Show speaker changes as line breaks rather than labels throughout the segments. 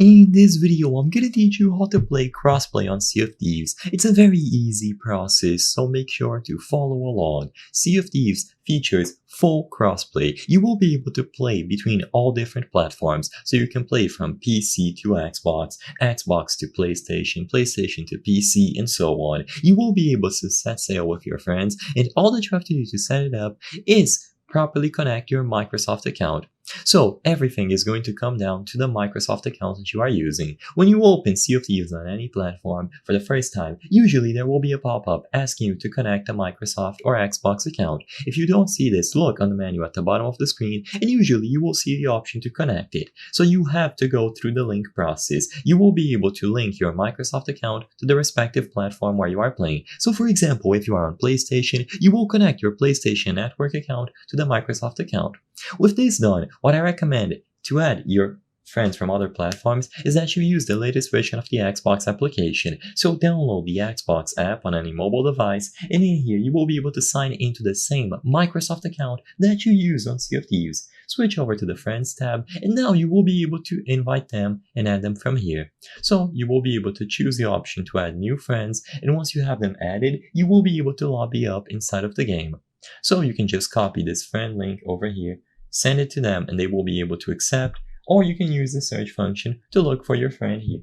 In this video, I'm gonna teach you how to play Crossplay on Sea of Thieves. It's a very easy process, so make sure to follow along. Sea of Thieves features full crossplay. You will be able to play between all different platforms, so you can play from PC to Xbox, Xbox to PlayStation, PlayStation to PC, and so on. You will be able to set sail with your friends, and all that you have to do to set it up is properly connect your Microsoft account. So everything is going to come down to the Microsoft account that you are using. When you open Sea of Thieves on any platform for the first time, usually there will be a pop-up asking you to connect a Microsoft or Xbox account. If you don't see this, look on the menu at the bottom of the screen, and usually you will see the option to connect it. So you have to go through the link process. You will be able to link your Microsoft account to the respective platform where you are playing. So for example, if you are on PlayStation, you will connect your PlayStation Network account to the Microsoft account. With this done, what I recommend to add your friends from other platforms is that you use the latest version of the Xbox application. So download the Xbox app on any mobile device, and in here you will be able to sign into the same Microsoft account that you use on Sea of Thieves. Switch over to the Friends tab, and now you will be able to invite them and add them from here. So you will be able to choose the option to add new friends, and once you have them added, you will be able to lobby up inside of the game. So you can just copy this friend link over here, send it to them, and they will be able to accept, or you can use the search function to look for your friend here.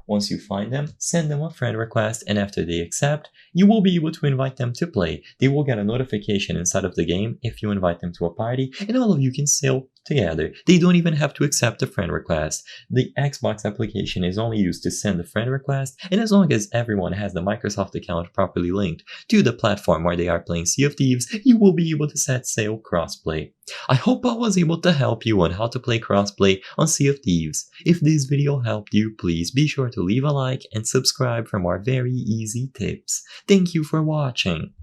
Once you find them, send them a friend request, and after they accept, you will be able to invite them to play. They will get a notification inside of the game if you invite them to a party, and all of you can sail together. They don't even have to accept the friend request. The Xbox application is only used to send the friend request, and as long as everyone has the Microsoft account properly linked to the platform where they are playing Sea of Thieves, you will be able to set sail crossplay. I hope I was able to help you on how to play crossplay on Sea of Thieves. If this video helped you, please be sure to leave a like and subscribe for more very easy tips. Thank you for watching.